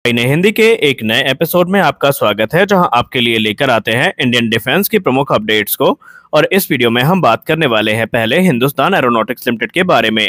नए हिंदी के एक नए एपिसोड में आपका स्वागत है, जहां आपके लिए लेकर आते हैं इंडियन डिफेंस की प्रमुख अपडेट्स को। और इस वीडियो में हम बात करने वाले हैं पहले हिंदुस्तान एरोनॉटिक्स लिमिटेड के बारे में।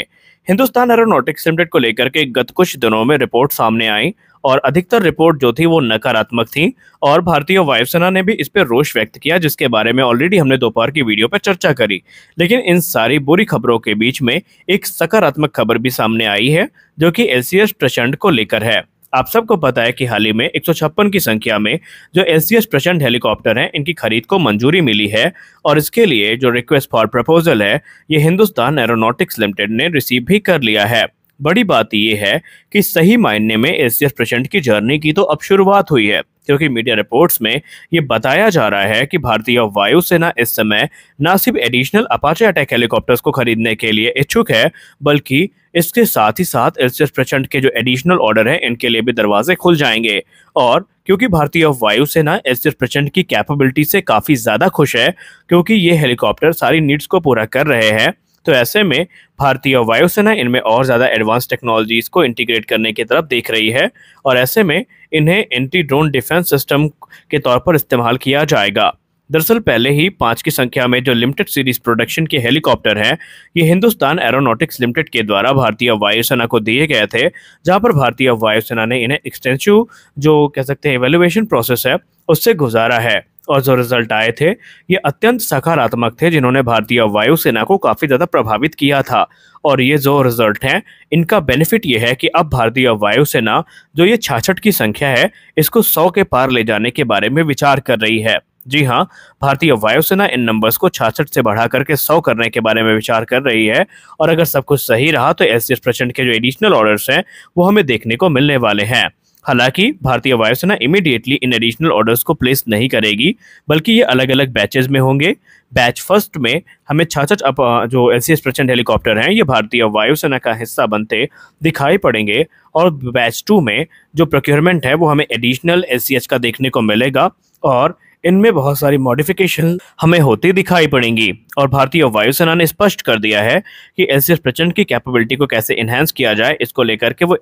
हिंदुस्तान एरोनॉटिक्स लिमिटेड को लेकर के गत कुछ दिनों में रिपोर्ट सामने आई और अधिकतर रिपोर्ट जो थी वो नकारात्मक थी और भारतीय वायुसेना ने भी इस पर रोष व्यक्त किया, जिसके बारे में ऑलरेडी हमने दोपहर की वीडियो पर चर्चा करी। लेकिन इन सारी बुरी खबरों के बीच में एक सकारात्मक खबर भी सामने आई है, जो कि LCS प्रचंड को लेकर है। आप सबको पता है कि हाल ही में 156 की संख्या में जो LCS प्रचंड हेलीकॉप्टर हैं, इनकी खरीद को मंजूरी मिली है और इसके लिए जो रिक्वेस्ट फॉर प्रपोजल है, ये हिंदुस्तान एरोनॉटिक्स लिमिटेड ने रिसीव भी कर लिया है। बड़ी बात ये है कि सही मायने में LCS प्रचंड की जर्नी की तो अब शुरुआत हुई है, क्योंकि मीडिया रिपोर्ट्स में ये बताया जा रहा है कि भारतीय वायुसेना इस समय न सिर्फ एडिशनल अपाचे अटैक हेलीकॉप्टर्स को खरीदने के लिए इच्छुक है, बल्कि इसके साथ ही साथ LCS प्रचंड के जो एडिशनल ऑर्डर है, इनके लिए भी दरवाजे खुल जाएंगे। और क्योंकि भारतीय वायुसेना LCS प्रचंड की कैपेबिलिटी से काफ़ी ज़्यादा खुश है, क्योंकि ये हेलीकॉप्टर सारी नीड्स को पूरा कर रहे हैं, तो ऐसे में भारतीय वायुसेना इनमें और ज़्यादा एडवांस टेक्नोलॉजीज़ को इंटीग्रेट करने की तरफ देख रही है और ऐसे में इन्हें एंटी ड्रोन डिफेंस सिस्टम के तौर पर इस्तेमाल किया जाएगा। दरअसल पहले ही 5 की संख्या में जो लिमिटेड सीरीज प्रोडक्शन के हेलीकॉप्टर हैं, ये हिंदुस्तान एरोनॉटिक्स लिमिटेड के द्वारा भारतीय वायुसेना को दिए गए थे, जहां पर भारतीय वायुसेना ने इन्हें एक्सटेंसिव जो कह सकते हैं एवेल्युएशन प्रोसेस है, उससे गुजारा है और जो रिजल्ट आए थे ये अत्यंत सकारात्मक थे, जिन्होंने भारतीय वायुसेना को काफ़ी ज़्यादा प्रभावित किया था। और ये जो रिजल्ट हैं, इनका बेनिफिट ये है कि अब भारतीय वायुसेना जो ये 66 की संख्या है, इसको 100 के पार ले जाने के बारे में विचार कर रही है। जी हाँ, भारतीय वायुसेना इन नंबर्स को 66 से बढ़ा करके 100 करने के बारे में विचार कर रही है और अगर सब कुछ सही रहा तो LCS प्रचंड के जो एडिशनल ऑर्डर्स हैं वो हमें देखने को मिलने वाले हैं। हालांकि भारतीय वायुसेना इमीडिएटली इन एडिशनल ऑर्डर्स को प्लेस नहीं करेगी, बल्कि ये अलग अलग बैचेज में होंगे। बैच फर्स्ट में हमें 66 जो LCS प्रचंड हेलीकॉप्टर हैं, ये भारतीय वायुसेना का हिस्सा बनते दिखाई पड़ेंगे और बैच 2 में जो प्रोक्योरमेंट है वो हमें एडिशनल LCS का देखने को मिलेगा और इनमें बहुत सारी मॉडिफिकेशन हमें होती दिखाई पड़ेंगी। और भारतीय वायुसेना ने स्पष्ट कर दिया है कि LCS प्रचंड की कैपेबिलिटी को कैसे इन्हांस किया जाए, इसको लेकर के वो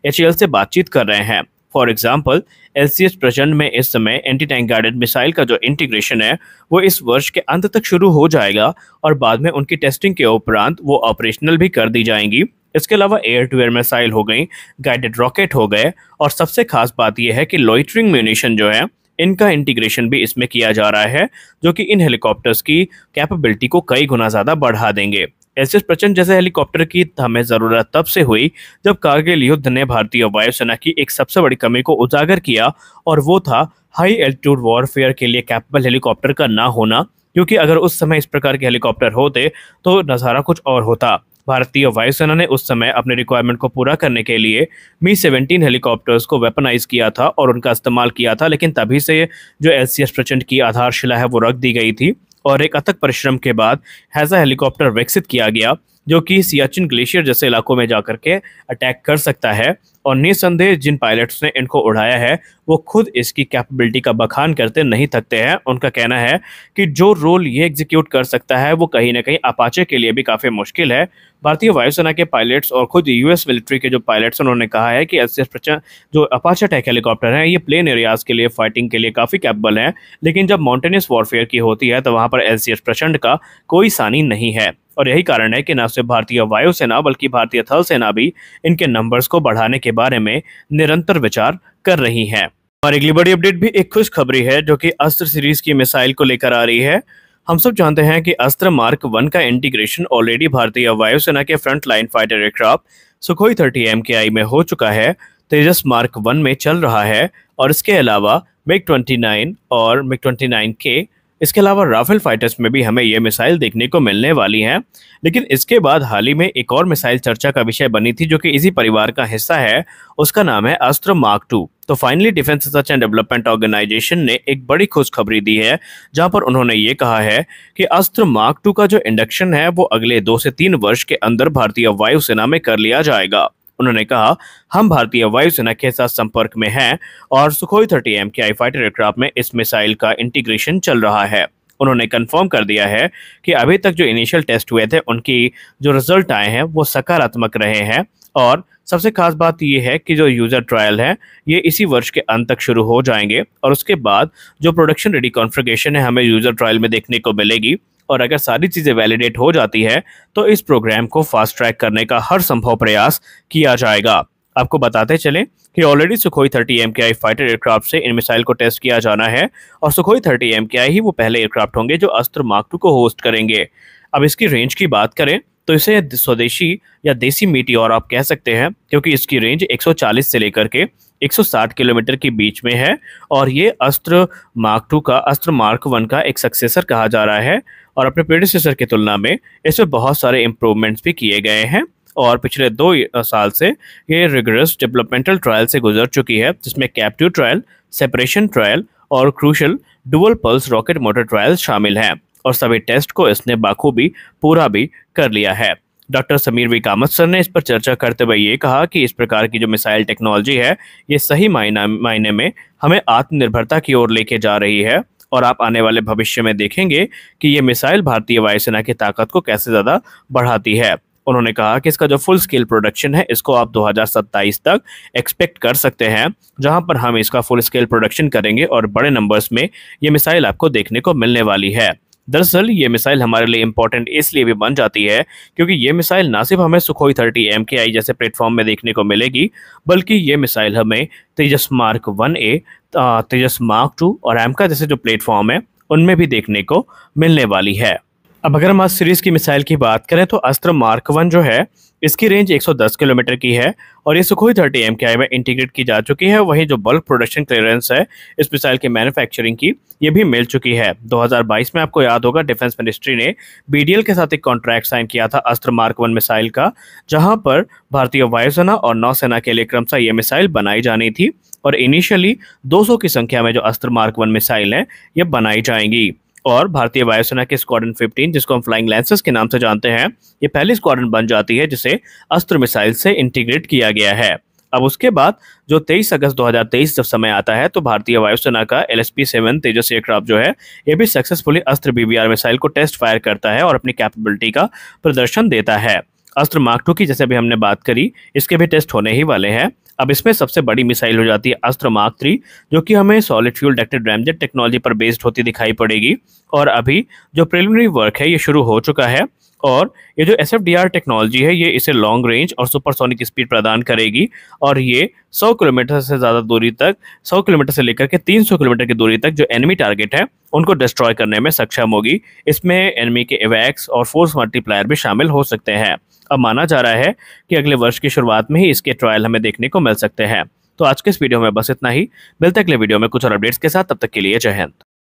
HAL से बातचीत कर रहे हैं। फॉर एग्जाम्पल, LCS प्रचंड में इस समय एंटी टैंक गाइडेड मिसाइल का जो इंटीग्रेशन है वो इस वर्ष के अंत तक शुरू हो जाएगा और बाद में उनकी टेस्टिंग के उपरांत वो ऑपरेशनल भी कर दी जाएंगी। इसके अलावा एयर टू एयर मिसाइल हो गई, गाइडेड रॉकेट हो गए और सबसे खास बात यह है कि लॉइटरिंग म्यूनिशन जो है, इनका इंटीग्रेशन भी इसमें किया जा रहा है, जो कि इन हेलीकॉप्टर्स की कैपेबिलिटी को कई गुना ज़्यादा बढ़ा देंगे। LCS प्रचंड जैसे हेलीकॉप्टर की हमें ज़रूरत तब से हुई जब कारगिल युद्ध ने भारतीय वायुसेना की एक सबसे बड़ी कमी को उजागर किया और वो था हाई एल्टीट्यूड वॉरफेयर के लिए कैपेबल हेलीकॉप्टर का ना होना, क्योंकि अगर उस समय इस प्रकार के हेलीकॉप्टर होते तो नज़ारा कुछ और होता। भारतीय वायुसेना ने उस समय अपने रिक्वायरमेंट को पूरा करने के लिए Mi-17 हेलीकॉप्टर्स को वेपनाइज किया था और उनका इस्तेमाल किया था, लेकिन तभी से जो LCS प्रचंड की आधारशिला है वो रख दी गई थी और एक अथक परिश्रम के बाद हैजा हेलीकॉप्टर विकसित किया गया, जो कि सियाचिन ग्लेशियर जैसे इलाकों में जाकर के अटैक कर सकता है। और निसंदेह जिन पायलट्स ने इनको उड़ाया है वो खुद इसकी कैपेबिलिटी का बखान करते नहीं थकते हैं। उनका कहना है कि जो रोल ये एग्जीक्यूट कर सकता है वो कहीं ना कहीं अपाचे के लिए भी काफ़ी मुश्किल है। भारतीय वायुसेना के पायलट्स और खुद US मिलिट्री के जो पायलट्स उन्होंने कहा है कि LCS प्रचंड जो अपाचे अटैक हेलीकॉप्टर हैं, ये प्लेन एरियाज के लिए फाइटिंग के लिए काफ़ी कैपेबल हैं, लेकिन जब माउंटेनियस वॉरफेयर की होती है तो वहाँ पर LCS प्रचंड का कोई सानी नहीं है। और यही कारण है कि न सिर्फ भारतीय वायुसेना बल्कि भारतीय थल सेना भी इनके नंबर्स को बढ़ाने के बारे में निरंतर विचार कर रही है। और अगली बड़ी अपडेट भी एक खुशखबरी है, जो कि अस्त्र सीरीज की मिसाइल को लेकर आ रही है। हम सब जानते हैं कि अस्त्र मार्क 1 का इंटीग्रेशन ऑलरेडी भारतीय वायुसेना के front line fighter aircraft Sukhoi 30 MKI में हो चुका है, तेजस मार्क 1 में चल रहा है और इसके अलावा MiG-29 और MiG-29K, इसके अलावा राफेल फाइटर्स में भी हमें ये मिसाइल देखने को मिलने वाली हैं। लेकिन इसके बाद हाल ही में एक और मिसाइल चर्चा का विषय बनी थी, जो कि इसी परिवार का हिस्सा है। उसका नाम है अस्त्र मार्क 2। तो finally defence research and development organisation ने एक बड़ी खुशखबरी दी है, जहां पर उन्होंने ये कहा है कि अस्त्र मार्क 2 का जो इंडक्शन है वो अगले 2 से 3 वर्ष के अंदर भारतीय वायुसेना में कर लिया जाएगा। उन्होंने कहा, हम भारतीय वायुसेना के साथ संपर्क में हैं और सुखोई 30 MKI फाइटर एयरक्राफ्ट में इस मिसाइल का इंटीग्रेशन चल रहा है। उन्होंने कंफर्म कर दिया है कि अभी तक जो इनिशियल टेस्ट हुए थे उनकी जो रिजल्ट आए हैं वो सकारात्मक रहे हैं और सबसे खास बात ये है कि जो यूजर ट्रायल है ये इसी वर्ष के अंत तक शुरू हो जाएंगे और उसके बाद जो प्रोडक्शन रेडी कॉन्फ़िगरेशन है हमें यूजर ट्रायल में देखने को मिलेगी। और अगर सारी चीज़ें वैलिडेट हो जाती है तो इस प्रोग्राम को फास्ट ट्रैक करने का हर संभव प्रयास किया जाएगा। आपको बताते चलें कि already Sukhoi 30 MKI fighter aircraft से इन मिसाइल को टेस्ट किया जाना है और सुखोई 30 MKI ही वो पहले एयरक्राफ्ट होंगे जो अस्त्र मार्क 2 को होस्ट करेंगे। अब इसकी रेंज की बात करें तो इसे स्वदेशी या देसी मीटियोर आप कह सकते हैं, क्योंकि इसकी रेंज 140 से लेकर के 160 किलोमीटर के बीच में है और ये अस्त्र मार्क 2 का अस्त्र मार्क 1 का एक सक्सेसर कहा जा रहा है और अपने प्रेडिसेसर की तुलना में इसमें बहुत सारे इम्प्रूवमेंट्स भी किए गए हैं और पिछले 2 साल से ये रिगरस डेवलपमेंटल ट्रायल से गुजर चुकी है, जिसमें कैप्टिव ट्रायल, सेपरेशन ट्रायल और crucial dual pulse rocket motor trial शामिल हैं और सभी टेस्ट को इसने बाखूबी पूरा भी कर लिया है। Doctor Sameer V Kamat sir ने इस पर चर्चा करते हुए ये कहा कि इस प्रकार की जो मिसाइल टेक्नोलॉजी है ये सही मायने में हमें आत्मनिर्भरता की ओर लेके जा रही है और आप आने वाले भविष्य में देखेंगे कि ये मिसाइल भारतीय वायुसेना की ताकत को कैसे ज़्यादा बढ़ाती है। उन्होंने कहा कि इसका जो फुल स्केल प्रोडक्शन है इसको आप 2027 तक एक्सपेक्ट कर सकते हैं, जहां पर हम इसका फुल स्केल प्रोडक्शन करेंगे और बड़े नंबर्स में ये मिसाइल आपको देखने को मिलने वाली है। दरअसल ये मिसाइल हमारे लिए इम्पोर्टेंट इसलिए भी बन जाती है क्योंकि ये मिसाइल ना सिर्फ हमें सुखोई 30 MKI जैसे प्लेटफॉर्म में देखने को मिलेगी, बल्कि ये मिसाइल हमें तेजस मार्क 1A, तेजस मार्क 2 और एमका जैसे जो प्लेटफॉर्म है उनमें भी देखने को मिलने वाली है। अब अगर हम आज सीरीज की मिसाइल की बात करें तो अस्त्र मार्क 1 जो है इसकी रेंज 110 किलोमीटर की है और ये सुखोई 30 MKI में इंटीग्रेट की जा चुकी है। वहीं जो बल्क प्रोडक्शन क्लियरेंस है इस मिसाइल के मैन्युफैक्चरिंग की ये भी मिल चुकी है। 2022 में आपको याद होगा डिफेंस मिनिस्ट्री ने BDL के साथ एक कॉन्ट्रैक्ट साइन किया था अस्त्र मार्क 1 मिसाइल का, जहां पर भारतीय वायुसेना और नौसेना के लिए क्रमशः ये मिसाइल बनाई जानी थी और इनिशियली 200 की संख्या में जो अस्त्र मार्क 1 मिसाइल है ये बनाई जाएंगी और भारतीय वायुसेना के स्क्वाड्रन 15 जिसको हम फ्लाइंग लैंसर्स के नाम से जानते हैं ये पहली स्क्वाड्रन बन जाती है जिसे अस्त्र मिसाइल से इंटीग्रेट किया गया है। अब उसके बाद जो 23 अगस्त 2023 जब समय आता है तो भारतीय वायुसेना का LSP-7 तेजस एयरक्राफ्ट जो है ये भी सक्सेसफुली अस्त्र BBR मिसाइल को टेस्ट फायर करता है और अपनी कैपेबिलिटी का प्रदर्शन देता है। अस्त्र मार्क 2 की जैसे अभी हमने बात करी इसके भी टेस्ट होने ही वाले हैं। अब इसमें सबसे बड़ी मिसाइल हो जाती है अस्त्र मार्क 3 जो कि हमें solid fuel ducted ramjet technology पर बेस्ड होती दिखाई पड़ेगी और अभी जो प्रिलिमिनरी वर्क है ये शुरू हो चुका है और ये जो SFDR टेक्नोलॉजी है ये इसे लॉन्ग रेंज और सुपरसोनिक स्पीड प्रदान करेगी और ये 100 किलोमीटर से ज़्यादा दूरी तक 100 किलोमीटर से लेकर के 300 किलोमीटर की दूरी तक जो एनिमी टारगेट है उनको डिस्ट्रॉय करने में सक्षम होगी। इसमें एनिमी के एवैक्स और फोर्स मल्टीप्लायर भी शामिल हो सकते हैं। अब माना जा रहा है कि अगले वर्ष की शुरुआत में ही इसके ट्रायल हमें देखने को मिल सकते हैं। तो आज के इस वीडियो में बस इतना ही, मिलते हैं अगले वीडियो में कुछ और अपडेट्स के साथ, तब तक के लिए जय हिंद।